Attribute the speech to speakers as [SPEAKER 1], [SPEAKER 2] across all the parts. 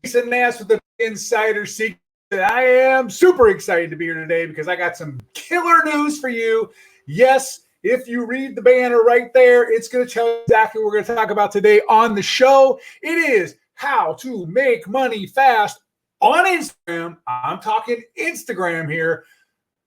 [SPEAKER 1] Nast with the Insider Secret. I am super excited to be here today because I got some killer news for you. Yes, if you read the banner right there, it's going to tell you exactly what we're going to talk about today on the show. It is how to make money fast on Instagram. I'm talking Instagram here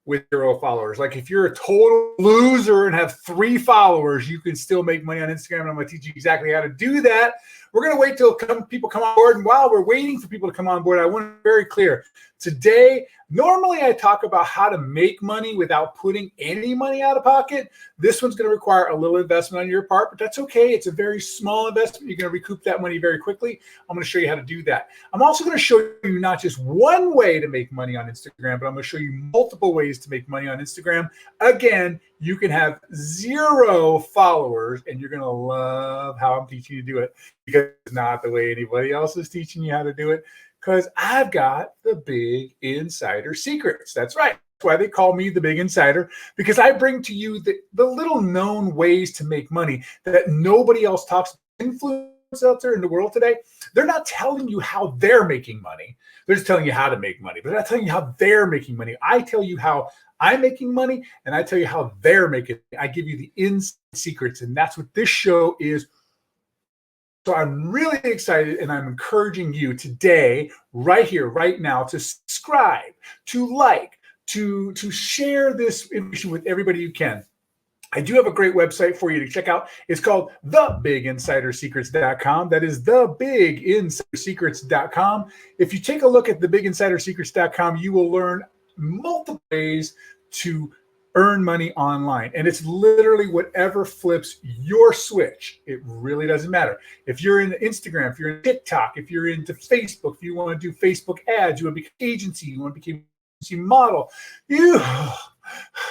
[SPEAKER 1] with 0 followers. Like if you're a total loser and have 3 followers, you can still make money on Instagram. And I'm going to teach you exactly how to do that. We're going to wait till people come on board. And while we're waiting for people to come on board, I want to be very clear. Today, normally I talk about how to make money without putting any money out of pocket. This one's going to require a little investment on your part, but that's okay. It's a very small investment. You're going to recoup that money very quickly. I'm going to show you how to do that. I'm also going to show you not just one way to make money on Instagram, but I'm going to show you multiple ways to make money on Instagram. Again, you can have 0 followers and you're going to love how I'm teaching you to do it because it's not the way anybody else is teaching you how to do it. Because I've got the big insider secrets. That's right. That's why they call me the big insider, because I bring to you the little known ways to make money that nobody else talks about. Influencers out there in the world today, they're not telling you how they're making money. They're just telling you how to make money. But they're not telling you how they're making money. I tell you how I'm making money, and I tell you how they're making it. I give you the inside secrets, and that's what this show is. So I'm really excited, and I'm encouraging you today, right here, right now, to subscribe, to like, to share this information with everybody you can. I do have a great website for you to check out. It's called thebiginsidersecrets.com. That is thebiginsidersecrets.com. If you take a look at thebiginsidersecrets.com, you will learn multiple ways to earn money online. And it's literally whatever flips your switch. It really doesn't matter. If you're in Instagram, if you're in TikTok, if you're into Facebook, if you want to do Facebook ads, you want to become an agency, you want to become an agency model,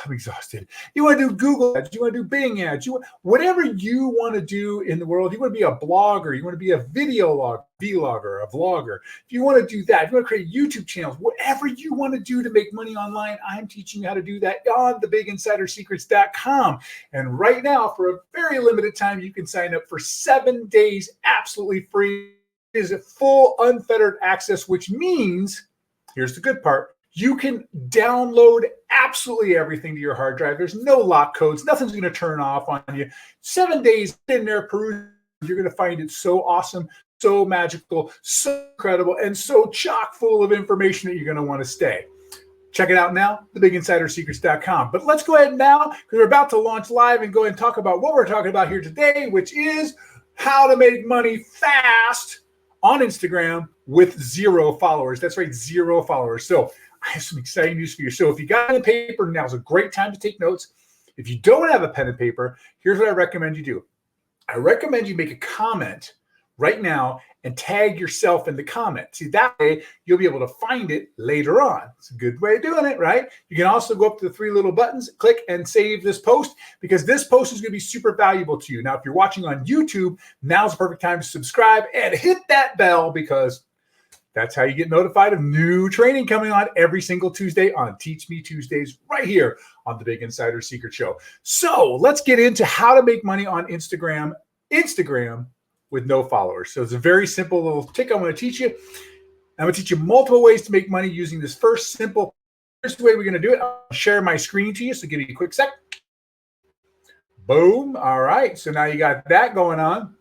[SPEAKER 1] I'm exhausted. You want to do Google ads, you want to do Bing ads, whatever you want to do in the world. You want to be a blogger, you want to be a vlogger, a vlogger. If you want to do that, if you want to create YouTube channels, whatever you want to do to make money online, I'm teaching you how to do that on thebiginsidersecrets.com. And right now, for a very limited time, you can sign up for 7 days absolutely free. It is a full unfettered access, which means, here's the good part, you can download absolutely everything to your hard drive. There's no lock codes. Nothing's going to turn off on you. 7 days in there, peruse. You're going to find it so awesome, so magical, so incredible, and so chock full of information that you're going to want to stay. Check it out now, thebiginsidersecrets.com. But let's go ahead now, because we're about to launch live and go ahead and talk about what we're talking about here today, which is how to make money fast on Instagram with 0 followers. That's right, 0 followers. So I have some exciting news for you. So if you got pen and paper, now's a great time to take notes. If you don't have a pen and paper, here's what I recommend you do. I recommend you make a comment right now and tag yourself in the comment. See, that way you'll be able to find it later on. It's a good way of doing it, right? You can also go up to the 3 little buttons, click and save this post, because this post is going to be super valuable to you. Now, if you're watching on YouTube, now's the perfect time to subscribe and hit that bell, because that's how you get notified of new training coming on every single Tuesday on Teach Me Tuesdays right here on the Big Insider Secret Show. So let's get into how to make money on Instagram with no followers. So it's a very simple little trick I'm going to teach you. I'm going to teach you multiple ways to make money using this first simple. Here's the way we're going to do it. I'll share my screen to you, so give me a quick sec. Boom. All right. So now you got that going on.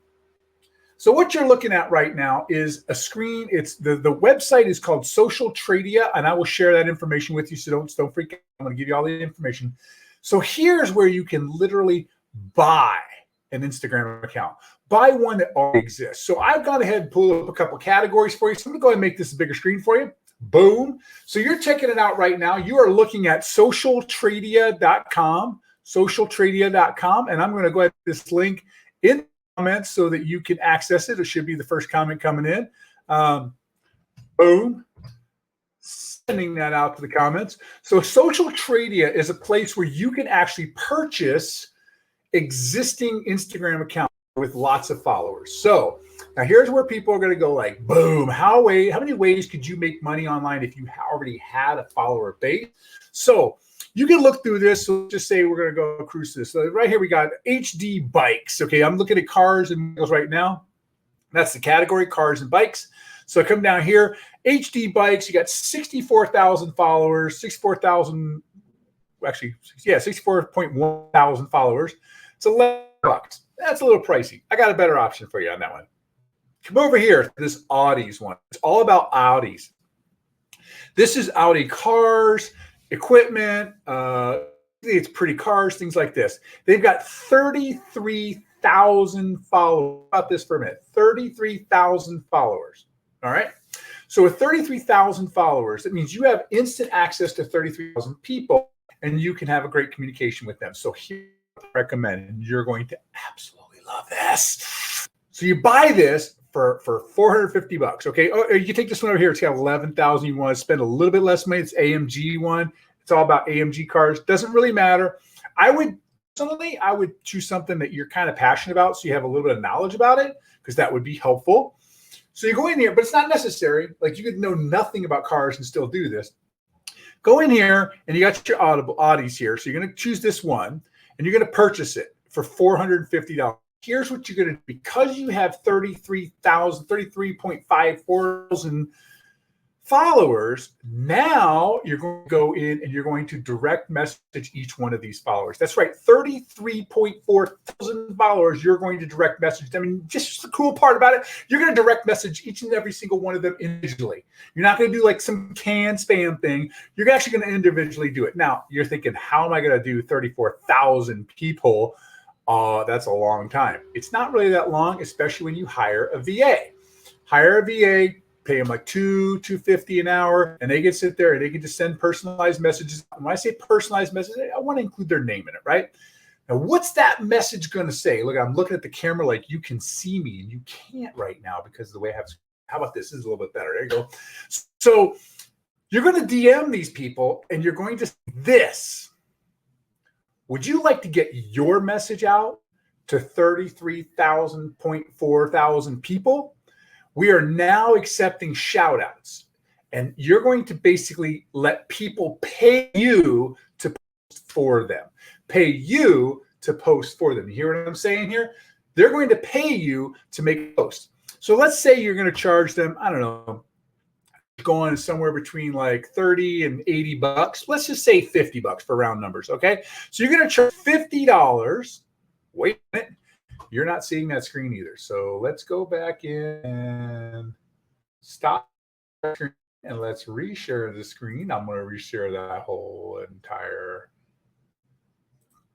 [SPEAKER 1] So what you're looking at right now is a screen. It's the website is called Social Tradia, and I will share that information with you. So don't freak out. I'm going to give you all the information. So here's where you can literally buy an Instagram account. Buy one that already exists. So I've gone ahead and pulled up a couple categories for you. So I'm going to go ahead and make this a bigger screen for you. Boom. So you're checking it out right now. You are looking at socialtradia.com, socialtradia.com, and I'm going to go ahead and put this link in comments so that you can access it. It should be the first comment coming in. Boom. Sending that out to the comments. So Social Tradia is a place where you can actually purchase existing Instagram accounts with lots of followers. So now here's where people are going to go like, boom, how many ways could you make money online if you already had a follower base? So you can look through this. So just say we're going to go cruise this. So right here, we got HD bikes. Okay, I'm looking at cars and vehicles right now. That's the category, cars and bikes. So come down here, HD Bikes, you got 64,000 followers, 64,000, actually, yeah, 64.1 thousand followers. It's $11. That's a little pricey. I got a better option for you on that one. Come over here, this Audis one. It's all about Audis. This is Audi cars, equipment, it's pretty cars, things like this. They've got 33,000 followers. About this for a minute. 33,000 followers. All right. So with 33,000 followers, that means you have instant access to 33,000 people and you can have a great communication with them. So here I recommend, and you're going to absolutely love this. So you buy this for $450. Okay. Oh, you can take this one over here. It's got 11,000. You want to spend a little bit less money. It's AMG one. It's all about AMG cars. Doesn't really matter. I would choose something that you're kind of passionate about, so you have a little bit of knowledge about it, because that would be helpful. So you go in here, but it's not necessary. Like, you could know nothing about cars and still do this. Go in here, and you got your Audis here. So you're going to choose this one, and you're going to purchase it for $450. Here's what you're going to do. Because you have 33.54 thousand followers, now you're going to go in and you're going to direct message each one of these followers. That's right, 33.4 thousand followers, you're going to direct message them. And just the cool part about it, you're going to direct message each and every single one of them individually. You're not going to do like some canned spam thing. You're actually going to individually do it. Now, you're thinking, how am I going to do 34,000 people? That's a long time. It's not really that long, especially when you hire a VA. Hire a VA, pay them like $250 an hour, and they can sit there and they can just send personalized messages. When I say personalized messages, I want to include their name in it, right? Now, what's that message going to say? Look, I'm looking at the camera like you can see me, and you can't right now because of the way I have. How about this? This is a little bit better. There you go. So you're going to DM these people, and you're going to say this. Would you like to get your message out to 33,000.4 thousand people? We are now accepting shout outs, and you're going to basically let people pay you to post for them. Pay you to post for them. You hear what I'm saying here? They're going to pay you to make a post. So let's say you're going to charge them, I don't know, going somewhere between like 30 and 80 bucks. Let's just say 50 bucks for round numbers. Okay. So you're going to charge $50. Wait a minute. You're not seeing that screen either. So let's go back in and stop and let's reshare the screen. I'm going to reshare that whole entire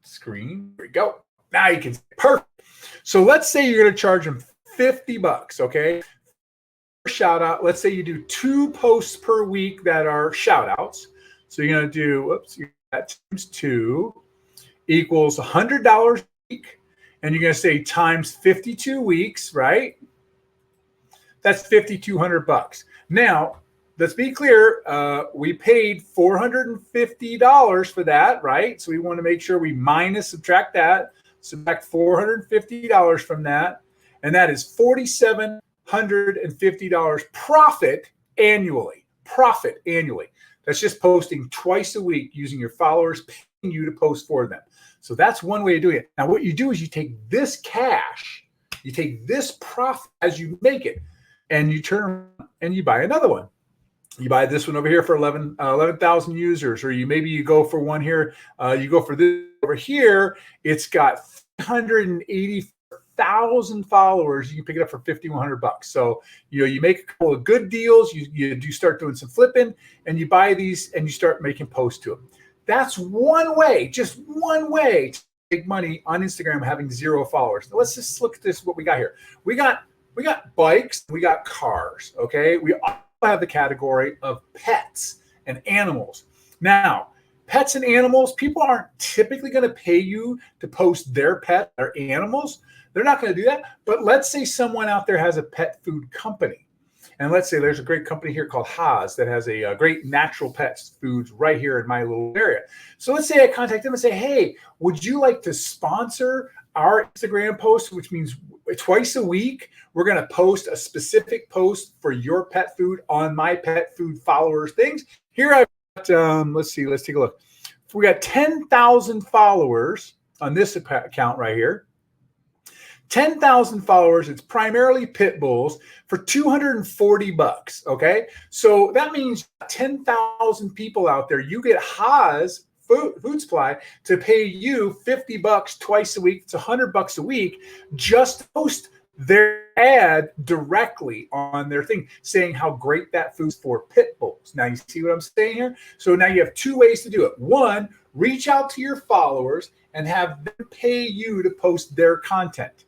[SPEAKER 1] screen. There we go. Now you can see. Perfect. So let's say you're going to charge them 50 bucks. Okay. Shout out. Let's say you do 2 posts per week that are shout outs. So you're going to do, that times 2 equals $100 a week. And you're going to say times 52 weeks, right? That's $5,200. Now, let's be clear. We paid $450 for that, right? So we want to make sure we subtract that. Subtract $450 from that. And that is $4,750 profit annually. Profit annually. That's just posting twice a week using your followers, paying you to post for them. So that's one way of doing it. Now, what you do is you take this cash, you take this profit as you make it, and you turn around and you buy another one. You buy this one over here for 11,000 users, or you go for one here. You go for this over here. It's got 380,000 followers. You can pick it up for $5,100. So you make a couple of good deals. You do start doing some flipping, and you buy these and you start making posts to them. That's one way, just one way to make money on Instagram having 0 followers. Now let's just look at this, what we got here. We got bikes, we got cars, okay? We also have the category of pets and animals. Now, pets and animals, people aren't typically going to pay you to post their pet or animals. They're not going to do that. But let's say someone out there has a pet food company. And let's say there's a great company here called Haas that has a great natural pet foods right here in my little area. So let's say I contact them and say, hey, would you like to sponsor our Instagram post, which means twice a week, we're going to post a specific post for your pet food on my pet food followers things. Here I've got, let's take a look. We got 10,000 followers on this account right here. 10,000 followers. It's primarily pit bulls for $240. Okay. So that means 10,000 people out there. You get Haas food supply to pay you $50 twice a week. It's $100 a week just to post their ad directly on their thing saying how great that food's for pit bulls. Now you see what I'm saying here? So now you have two ways to do it. One, reach out to your followers and have them pay you to post their content.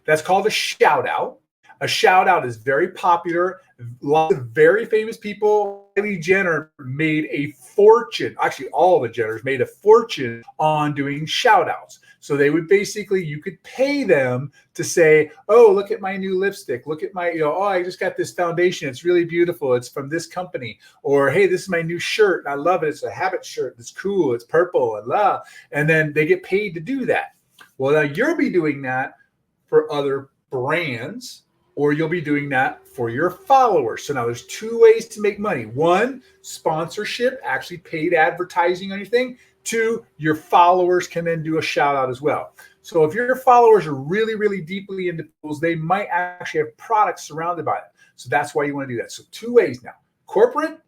[SPEAKER 1] That's called a shout out. A shout out is very popular. A lot of very famous people. Kylie Jenner made a fortune. Actually, all the Jenners made a fortune on doing shout outs. So they would basically, you could pay them to say, oh, look at my new lipstick. Look at my, oh, I just got this foundation. It's really beautiful. It's from this company. Or, hey, this is my new shirt. I love it. It's a Habit shirt. It's cool. It's purple and blah. And then they get paid to do that. Well, now you'll be doing that for other brands, or you'll be doing that for your followers. So now there's two ways to make money. One, sponsorship, actually paid advertising on your thing. Two, your followers can then do a shout out as well. So if your followers are really, really deeply into pools, they might actually have products surrounded by it. So that's why you want to do that. So two ways now, corporate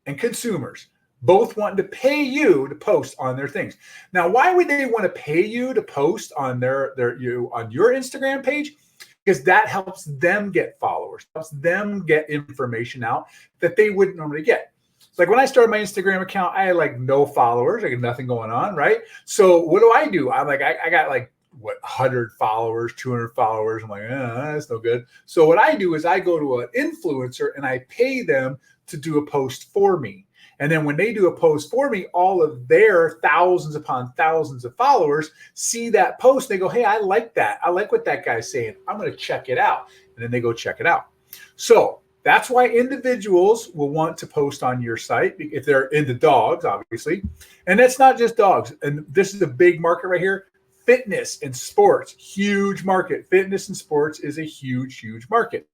[SPEAKER 1] and consumers, both wanting to pay you to post on their things. Now, why would they want to pay you to post on on your Instagram page? Because that helps them get followers, helps them get information out that they wouldn't normally get. It's like when I started my Instagram account, I had like no followers. I had nothing going on, right? So what do? I'm like, I got like, 100 followers, 200 followers. I'm like, that's no good. So what I do is I go to an influencer and I pay them to do a post for me. And then when they do a post for me, all of their thousands upon thousands of followers see that post. They go, hey, I like that. I like what that guy's saying. I'm going to check it out. And then they go check it out. So that's why individuals will want to post on your site if they're into dogs, obviously. And that's not just dogs. And this is a big market right here. Fitness and sports, huge market. Fitness and sports is a huge, huge market.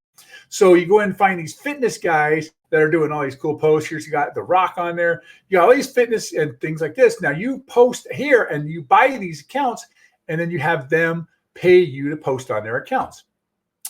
[SPEAKER 1] So you go and find these fitness guys that are doing all these cool posts. Here's you got The Rock on there. You got all these fitness and things like this. Now you post here and you buy these accounts, and then you have them pay you to post on their accounts.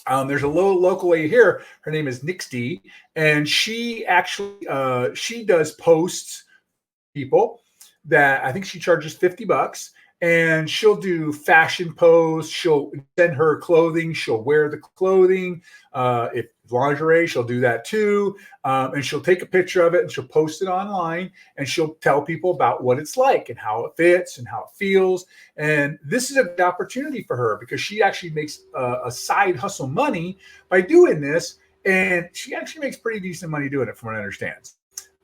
[SPEAKER 1] There's a local lady here. Her name is Nixty, and she actually she does posts for people that I think she charges $50. And she'll do fashion posts. She'll send her clothing. She'll wear the clothing. If lingerie, she'll do that too. And she'll take a picture of it and she'll post it online. And she'll tell people about what it's like and how it fits and how it feels. And this is a good opportunity for her because she actually makes a side hustle money by doing this. And she actually makes pretty decent money doing it, from what I understand.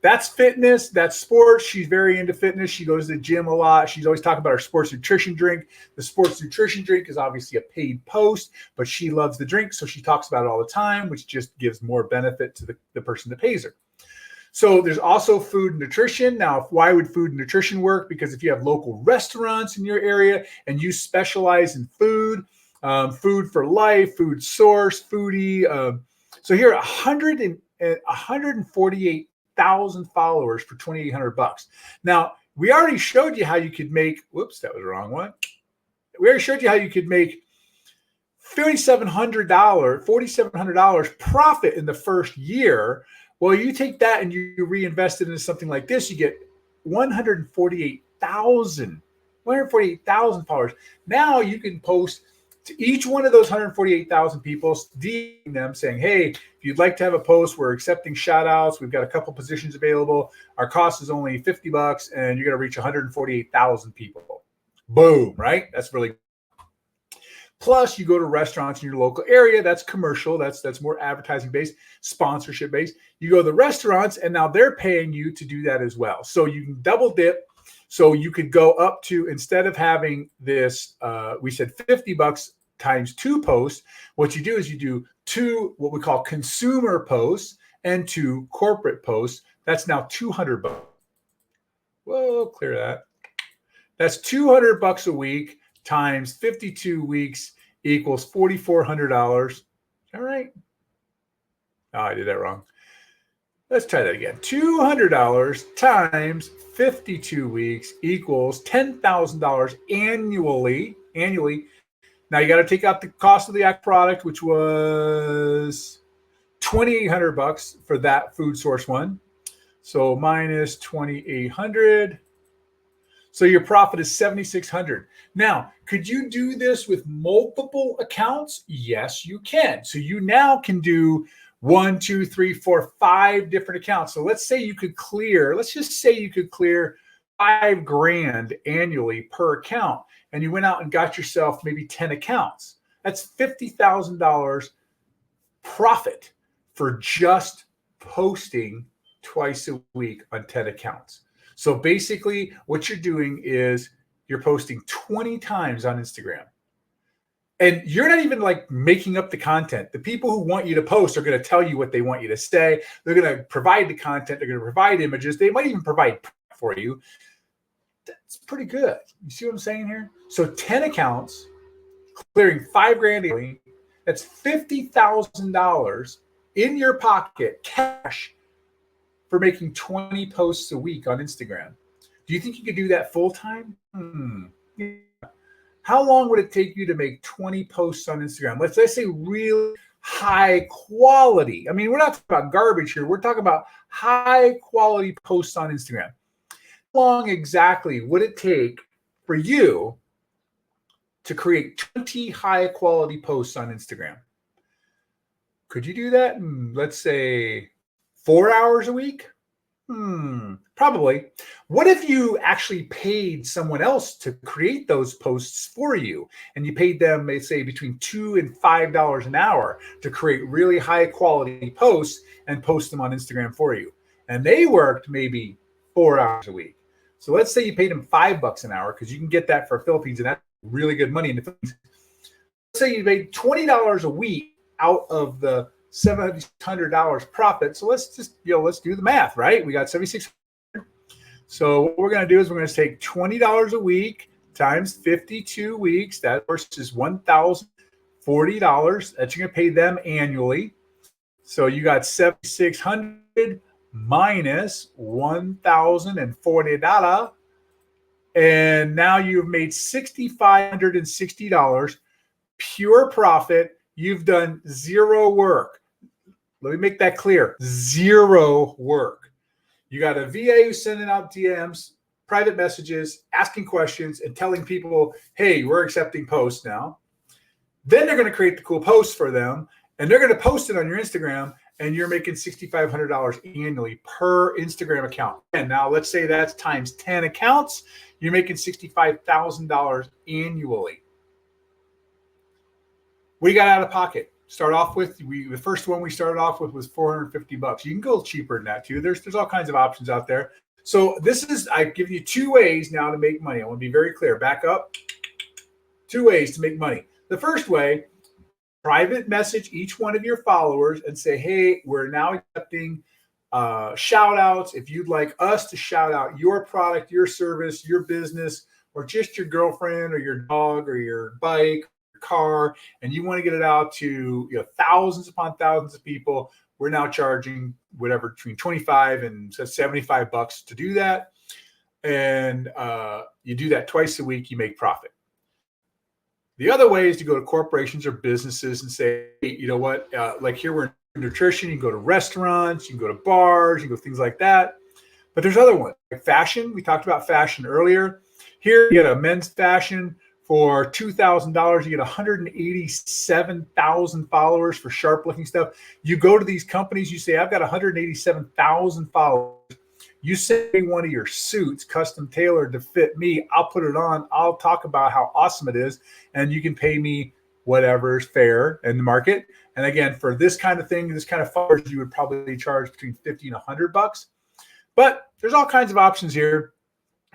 [SPEAKER 1] That's fitness. That's sports. She's very into fitness. She goes to the gym a lot. She's always talking about her sports nutrition drink. The sports nutrition drink is obviously a paid post, but she loves the drink. So she talks about it all the time, which just gives more benefit to the person that pays her. So there's also food and nutrition. Now, why would food and nutrition work? Because if you have local restaurants in your area and you specialize in food, food for life, food source, foodie. So here, 148,000 followers for $2,800. Now, we already showed you how you could make, whoops, that was the wrong one. We already showed you how you could make $4,700 profit in the first year. Well, you take that and you reinvest it into something like this, you get 148,000 followers. Now you can post to each one of those 148,000 people, DMing them saying, hey, if you'd like to have a post, we're accepting shout outs. We've got a couple positions available. Our cost is only $50 and you're going to reach 148,000 people. Boom, right? That's really good. Plus, you go to restaurants in your local area. That's commercial. That's more advertising based, sponsorship based. You go to the restaurants and now they're paying you to do that as well. So you can double dip. So you could go up to, instead of having this, we said $50 times 2 posts. What you do is you do 2 what we call consumer posts and 2 corporate posts. That's now $200. Whoa, clear that. That's $200 a week times 52 weeks equals $4,400. All right. Oh, I did that wrong. Let's try that again. $200 times 52 weeks equals $10,000 annually. Now you got to take out the cost of the act product, which was $2,800 for that food source one. So minus 2,800. So your profit is 7,600. Now, could you do this with multiple accounts? Yes, you can. So you now can do 1, 2, 3, 4, 5 different accounts. So let's say you could clear, let's just say you could clear $5,000 annually per account, and you went out and got yourself maybe 10 accounts. That's $50,000 profit for just posting twice a week on 10 accounts. So basically what you're doing is you're posting 20 times on Instagram. And you're not even like making up the content. The people who want you to post are going to tell you what they want you to say. They're going to provide the content. They're going to provide images. They might even provide for you. That's pretty good. You see what I'm saying here? So 10 accounts, clearing $5,000 daily. That's $50,000 in your pocket, cash, for making 20 posts a week on Instagram. Do you think you could do that full time? Yeah. How long would it take you to make 20 posts on Instagram? Let's say really high quality. I mean, we're not talking about garbage here. We're talking about high quality posts on Instagram. How long exactly would it take for you to create 20 high quality posts on Instagram? Could you do that in, let's say, 4 hours a week? Probably. What if you actually paid someone else to create those posts for you, and you paid them, let's say, between $2 and $5 an hour to create really high quality posts and post them on Instagram for you? And they worked maybe 4 hours a week. So let's say you paid them $5 an hour, because you can get that for Philippines, and that's really good money in the Philippines. Let's say you made $20 a week out of the $700 profit. So let's just, let's do the math, right? We got 7,600. So what we're going to do is we're going to take $20 a week times 52 weeks. That versus $1,040 that you're going to pay them annually. So you got 7,600 minus $1,040. And now you've made $6,560 pure profit. You've done zero work. Let me make that clear. Zero work. You got a VA who's sending out DMs, private messages, asking questions, and telling people, hey, we're accepting posts now. Then they're going to create the cool posts for them, and they're going to post it on your Instagram, and you're making $6,500 annually per Instagram account. And now let's say that's times 10 accounts. You're making $65,000 annually. What do you got out of pocket? Start off with, the first one we started off with was $450. You can go cheaper than that too. There's all kinds of options out there. So this is, I've given you 2 ways now to make money. I want to be very clear. Back up. 2 ways to make money. The first way, private message each one of your followers and say, hey, we're now accepting shout outs. If you'd like us to shout out your product, your service, your business, or just your girlfriend or your dog or your bike, car, and you want to get it out to thousands upon thousands of people, we're now charging whatever between $25 and $75 to do that. And you do that twice a week, you make profit. The other way is to go to corporations or businesses and say, hey, you know what, like here we're in nutrition, you can go to restaurants, you can go to bars, you can go things like that. But there's other ones like fashion. We talked about fashion earlier. Here you get a men's fashion. For $2,000, you get 187,000 followers for sharp looking stuff. You go to these companies, you say, I've got 187,000 followers. You send me one of your suits custom tailored to fit me. I'll put it on. I'll talk about how awesome it is. And you can pay me whatever is fair in the market. And again, for this kind of thing, this kind of followers, you would probably charge between $50 and $100. But there's all kinds of options here.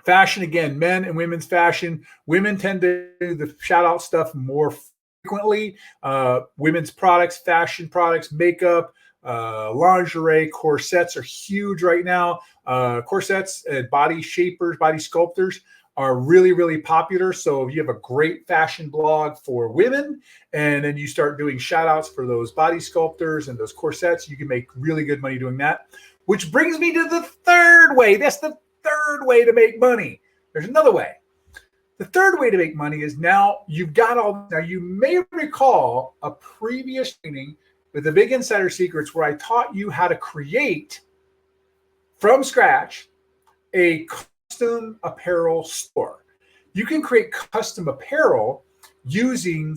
[SPEAKER 1] Fashion, again, men and women's fashion. Women tend to do the shout out stuff more frequently. Women's products, fashion products, makeup, lingerie, corsets are huge right now. Corsets and body shapers, body sculptors are really, really popular. So if you have a great fashion blog for women and then you start doing shout outs for those body sculptors and those corsets, you can make really good money doing that. Which brings me to the third way. That's the third way to make money. There's another way. The third way to make money is now you've got all. Now you may recall a previous training with the Big Insider Secrets where I taught you how to create from scratch a custom apparel store. You can create custom apparel using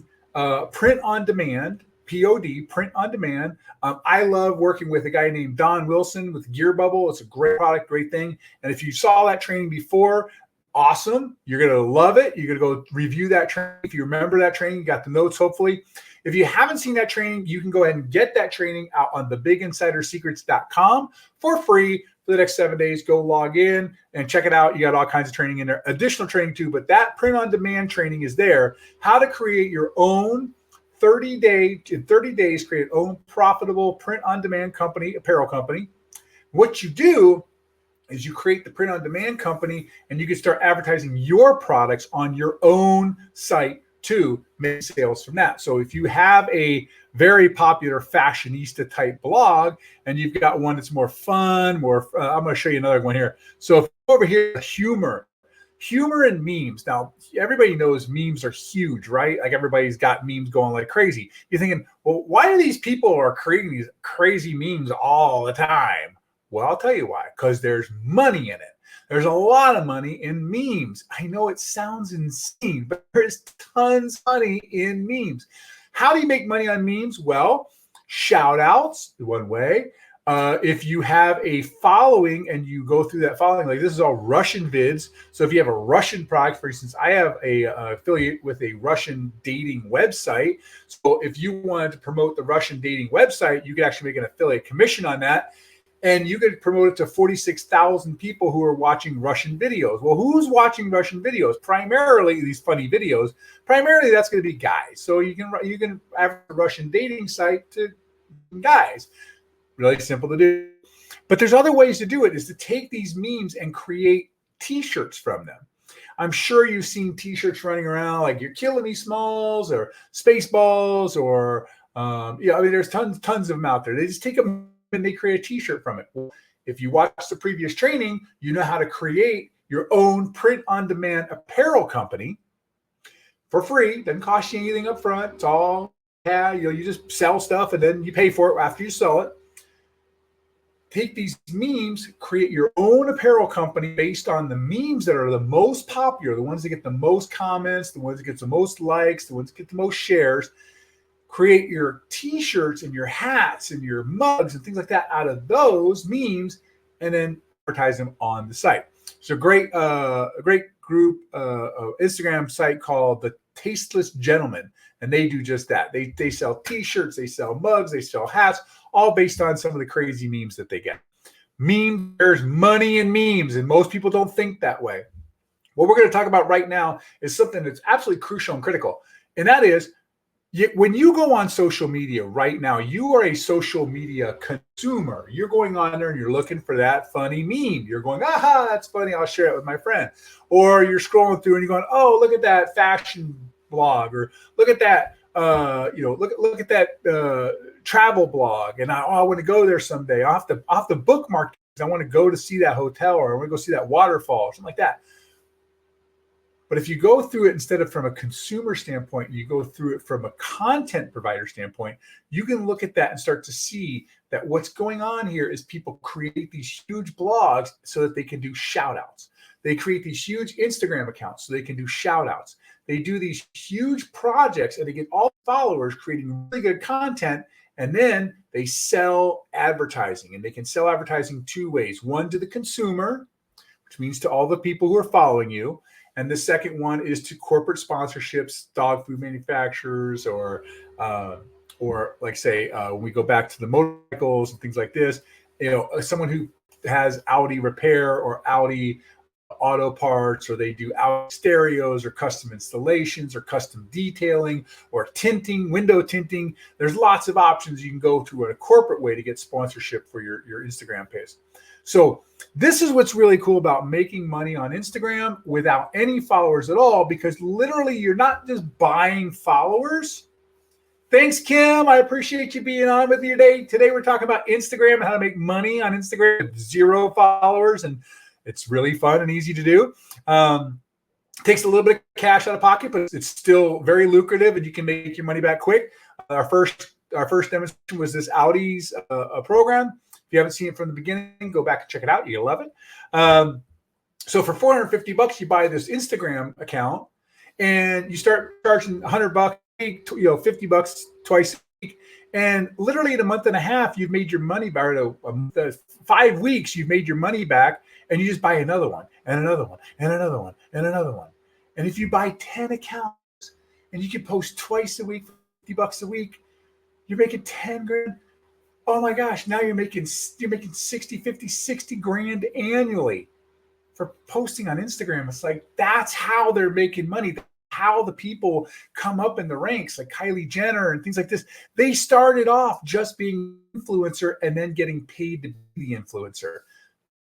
[SPEAKER 1] print on demand, POD, print on demand. I love working with a guy named Don Wilson with Gear Bubble. It's a great product, great thing. And if you saw that training before, awesome. You're going to love it. You're going to go review that training. If you remember that training, you got the notes, hopefully. If you haven't seen that training, you can go ahead and get that training out on thebiginsidersecrets.com for free for the next 7 days. Go log in and check it out. You got all kinds of training in there, additional training too, but that print on demand training is there. How to create your own 30 days, create your own profitable print on demand company, apparel company. What you do is you create the print on demand company and you can start advertising your products on your own site to make sales from that. So if you have a very popular fashionista type blog and you've got one that's more fun, I'm going to show you another one here. So if over here, humor and memes. Now, everybody knows memes are huge, right? Like everybody's got memes going like crazy. You're thinking, well, why do these people are creating these crazy memes all the time? Well, I'll tell you why, because there's money in it. There's a lot of money in memes. I know it sounds insane, but there's tons of money in memes. How do you make money on memes? Well, shout outs, one way. If you have a following and you go through that following, like this is all Russian vids. So if you have a Russian product, for instance, I have a affiliate with a Russian dating website. So if you wanted to promote the Russian dating website, you could actually make an affiliate commission on that. And you could promote it to 46,000 people who are watching Russian videos. Well, who's watching Russian videos? Primarily these funny videos. Primarily that's going to be guys. So you can have a Russian dating site to guys. Really simple to do. But there's other ways to do it, is to take these memes and create t-shirts from them. I'm sure you've seen t-shirts running around like "You're Killing Me Smalls" or "Spaceballs" or there's tons of them out there. They just take them and they create a t-shirt from it. Well, if you watch the previous training, you know how to create your own print-on-demand apparel company for free. Doesn't cost you anything up front. It's all, you just sell stuff and then you pay for it after you sell it. Take these memes, create your own apparel company based on the memes that are the most popular, the ones that get the most comments, the ones that get the most likes, the ones that get the most shares. Create your t-shirts and your hats and your mugs and things like that out of those memes, and then advertise them on the site. It's a great group Instagram site called The Tasteless Gentleman, and they do just that. They sell t-shirts, they sell mugs, they sell hats, all based on some of the crazy memes that they get. Memes, there's money in memes, and most people don't think that way. What we're going to talk about right now is something that's absolutely crucial and critical, and that is, when you go on social media right now, you are a social media consumer. You're going on there and you're looking for that funny meme. You're going, aha, that's funny. I'll share it with my friend. Or you're scrolling through and you're going, oh, look at that fashion blog, or look at that, look at that travel blog. And I want to go there someday. I'll have to bookmark. I want to go to see that hotel, or I want to go see that waterfall, or something like that. But if you go through it instead of from a consumer standpoint, you go through it from a content provider standpoint, you can look at that and start to see that what's going on here is people create these huge blogs so that they can do shout outs. They create these huge Instagram accounts so they can do shout outs. They do these huge projects and they get all followers creating really good content, and then they sell advertising. And they can sell advertising two ways. One, to the consumer, which means to all the people who are following you. And the second one is to corporate sponsorships, dog food manufacturers, or like say, when we go back to the motorcycles and things like this, someone who has Audi repair or Audi auto parts, or they do Audi stereos or custom installations or custom detailing or tinting, window tinting. There's lots of options you can go through in a corporate way to get sponsorship for your Instagram page. So this is what's really cool about making money on Instagram without any followers at all, because literally you're not just buying followers. Thanks, Kim. I appreciate you being on with me today. Today we're talking about Instagram and how to make money on Instagram with 0 followers, and it's really fun and easy to do. Takes a little bit of cash out of pocket, but it's still very lucrative, and you can make your money back quick. Our first demonstration was this Audi's program. If you haven't seen it from the beginning, go back and check it out. You'll love it. So for $450, you buy this Instagram account, and you start charging $100, $50 twice a week, and literally in a month and a half, you've made your money back. 5 weeks, you've made your money back, and you just buy another one, and another one, and another one, and another one. And if you buy 10 accounts, and you can post twice a week, $50 a week, you're making 10 grand. Oh my gosh! Now you're making 60, 50, 60 grand annually for posting on Instagram. It's like, that's how they're making money. How the people come up in the ranks, like Kylie Jenner and things like this. They started off just being an influencer and then getting paid to be the influencer.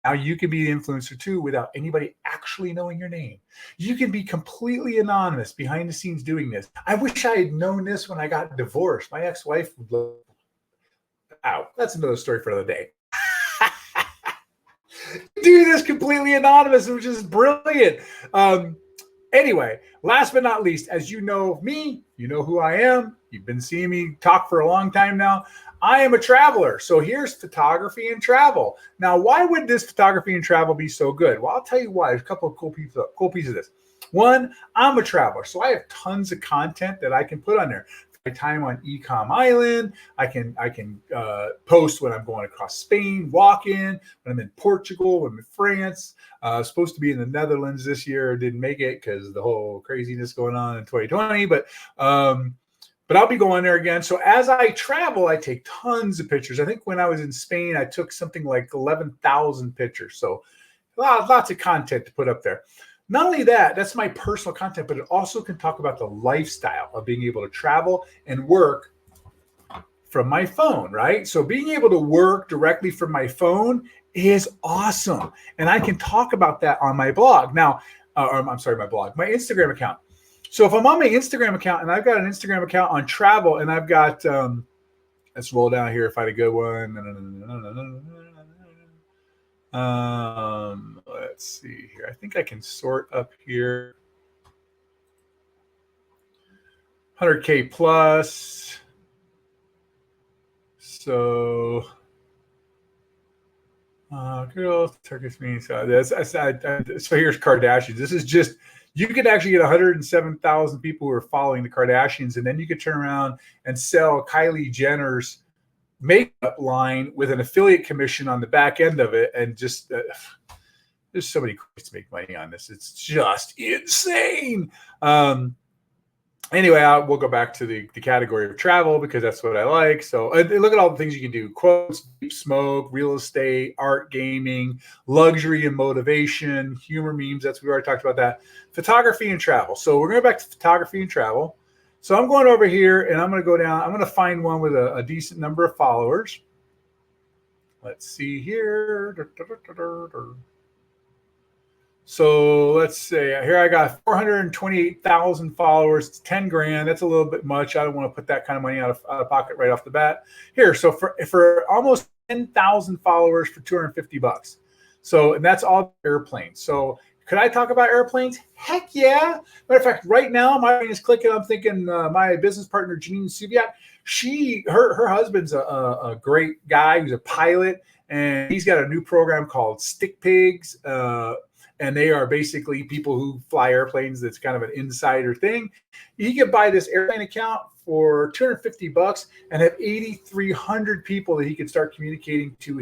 [SPEAKER 1] Now you can be the influencer too without anybody actually knowing your name. You can be completely anonymous behind the scenes doing this. I wish I had known this when I got divorced. My ex-wife would look out. That's another story for another day. Do this completely anonymous, which is brilliant. Anyway, last but not least, as you know me, you know who I am. You've been seeing me talk for a long time now. I am a traveler. So here's photography and travel. Now, why would this photography and travel be so good? Well, I'll tell you why. There's a couple of cool pieces of this. One, I'm a traveler, so I have tons of content that I can put on there. My time on Ecom Island, I can post when I'm going across Spain, walk-in, when I'm in Portugal, when I'm in France. Supposed to be in the Netherlands this year, didn't make it because of the whole craziness going on in 2020. But I'll be going there again. So as I travel, I take tons of pictures. I think when I was in Spain, I took something like 11,000 pictures. So lots of content to put up there. Not only that, that's my personal content, but it also can talk about the lifestyle of being able to travel and work from my phone, right? So being able to work directly from my phone is awesome. And I can talk about that on my blog. Now, my Instagram account. So if I'm on my Instagram account and I've got an Instagram account on travel and I've got, let's roll down here, find a good one. Let's see here. I think I can sort up here. 100K plus. So, girls, Turkish means so here's Kardashians. This is just, you could actually get 107,000 people who are following the Kardashians, and then you could turn around and sell Kylie Jenner's makeup line with an affiliate commission on the back end of it, and just there's so many ways to make money on this. It's just insane. Anyway, we'll go back to the category of travel because that's what I like. So look at all the things you can do: quotes, deep smoke, real estate, art, gaming, luxury and motivation, humor, memes. We already talked about that. Photography and travel. So we're going back to photography and travel. So I'm going over here and I'm going to go down. I'm going to find one with a decent number of followers. Let's see here. So let's say here I got 428,000 followers. It's 10 grand. That's a little bit much. I don't want to put that kind of money out of pocket right off the bat. Here, so for almost 10,000 followers for $250. So, and that's all airplanes. So could I talk about airplanes? Heck yeah. Matter of fact, right now my brain is clicking. I'm thinking my business partner, Janine Subiak, her husband's a great guy who's a pilot, and he's got a new program called Stick Pigs. And they are basically people who fly airplanes. That's kind of an insider thing. You can buy this airplane account for $250 and have 8,300 people that he can start communicating to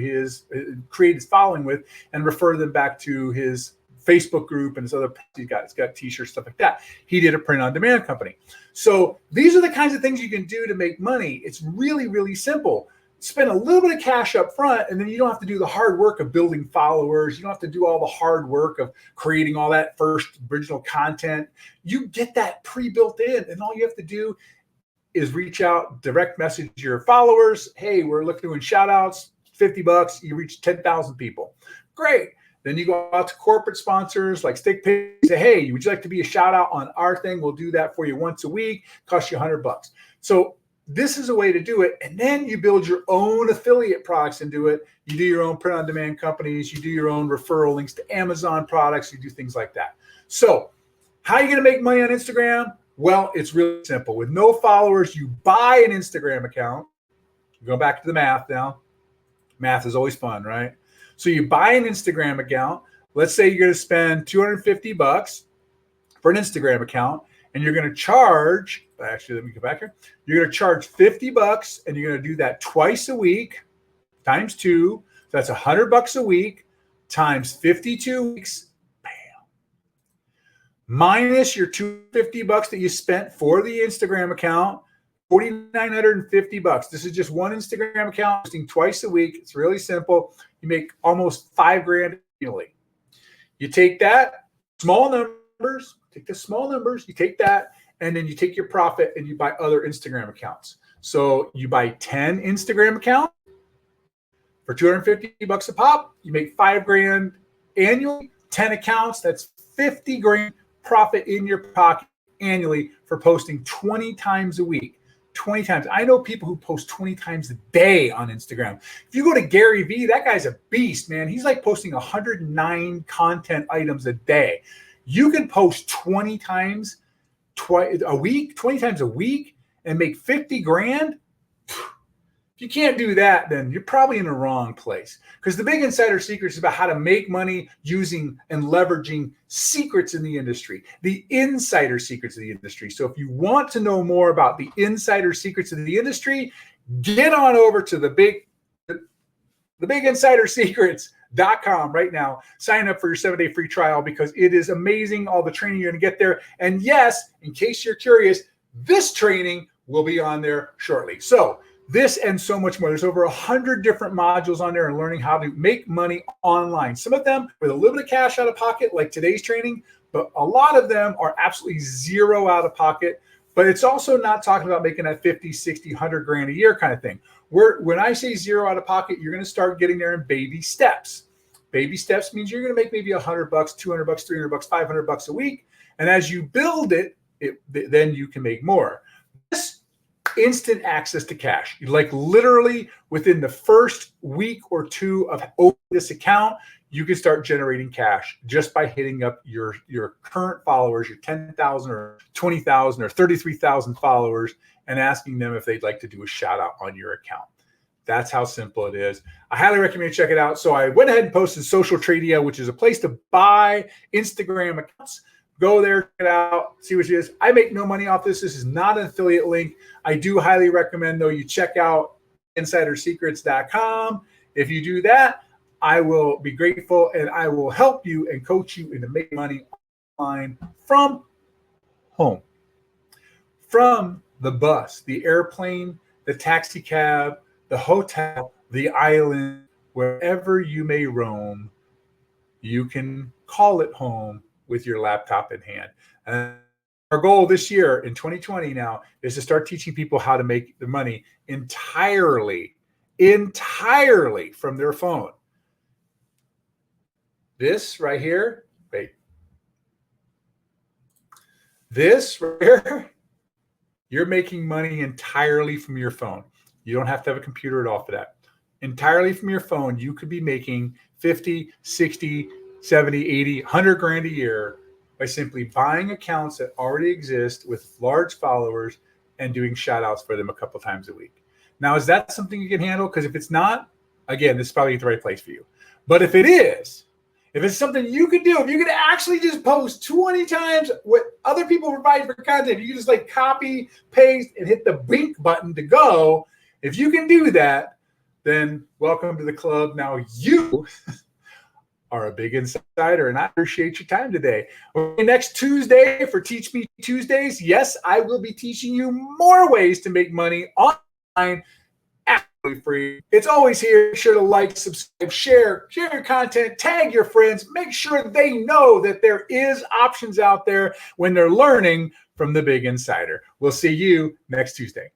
[SPEAKER 1] create his following with, and refer them back to his Facebook group and his other. He's got t-shirts, stuff like that. He did a print-on-demand company. So these are the kinds of things you can do to make money. It's really, really simple. Spend a little bit of cash up front, and then you don't have to do the hard work of building followers. You don't have to do all the hard work of creating all that first original content. You get that pre-built in, and all you have to do is reach out, direct message your followers. Hey, we're looking to win shout outs, $50. You reach 10,000 people. Great. Then you go out to corporate sponsors like Stick Pig. Say, hey, would you like to be a shout out on our thing? We'll do that for you once a week. Cost you $100. So this is a way to do it. And then you build your own affiliate products into it. You do your own print-on-demand companies. You do your own referral links to Amazon products. You do things like that. So How are you going to make money on Instagram? Well, it's really simple. With no followers, you buy an Instagram account. Go back to the math now. Math is always fun, right? So you buy an Instagram account. Let's say you're going to spend $250 for an Instagram account, and you're going to charge, actually, let me go back here. You're going to charge $50, and you're going to do that twice a week, times 2. So that's $100 a week, times 52 weeks. Bam. Minus your $250 that you spent for the Instagram account, $4,950. This is just one Instagram account, posting twice a week. It's really simple. You make almost $5,000 annually. You take that, small numbers, take the small numbers, you take that, and then you take your profit and you buy other Instagram accounts. So you buy 10 Instagram accounts for $250 a pop. You make $5,000 annually, 10 accounts. That's $50,000 profit in your pocket annually for posting 20 times a week. 20 times. I know people who post 20 times a day on Instagram. If you go to Gary Vee, that guy's a beast, man. He's like posting 109 content items a day. You can post 20 times a week, 20 times a week and make $50,000. If you can't do that, then you're probably in the wrong place, because the Big Insider Secrets is about how to make money using and leveraging secrets in the industry, the insider secrets of the industry. So if you want to know more about the insider secrets of the industry, get on over to the LivingOnaLaptop.com right now. Sign up for your 7-day free trial, because it is amazing, all the training you're going to get there. And yes, in case you're curious, this training will be on there shortly. So this and so much more. There's over 100 different modules on there and learning how to make money online. Some of them with a little bit of cash out of pocket, like today's training, but a lot of them are absolutely zero out of pocket. But it's also not talking about making that 50, 60, 100 grand a year kind of thing. When I say zero out of pocket, you're going to start getting there in baby steps. Baby steps means you're going to make maybe $100, $200, $300, $500 a week. And as you build it, then you can make more. This instant access to cash. Like literally within the first week or two of opening this account, you can start generating cash just by hitting up your current followers, your 10,000 or 20,000 or 33,000 followers, and asking them if they'd like to do a shout out on your account. That's how simple it is. I highly recommend you check it out. So I went ahead and posted Social Tradia, which is a place to buy Instagram accounts. Go there, check it out, see what it is. I make no money off this. This is not an affiliate link. I do highly recommend, though, you check out insidersecrets.com. If you do that, I will be grateful, and I will help you and coach you into making money online from home, from the bus, the airplane, the taxi cab, the hotel, the island, wherever you may roam. You can call it home with your laptop in hand. And our goal this year in 2020 now is to start teaching people how to make the money entirely from their phone. This right here, this right here, you're making money entirely from your phone. You don't have to have a computer at all for that. Entirely from your phone, you could be making 50, 60, 70, 80, 100 grand a year by simply buying accounts that already exist with large followers and doing shout outs for them a couple times a week. Now, is that something you can handle? Because if it's not, again, this is probably the right place for you. But if it is, if it's something you could do, if you could actually just post 20 times what other people provide for content, you can just like copy, paste, and hit the blink button to go. If you can do that, then welcome to the club. Now you are a big insider, and I appreciate your time today. Next Tuesday for Teach Me Tuesdays, yes, I will be teaching you more ways to make money online absolutely free. It's always here. Be sure to like, subscribe, share your content, tag your friends, make sure they know that there is options out there when they're learning from the Big Insider. We'll see you next Tuesday.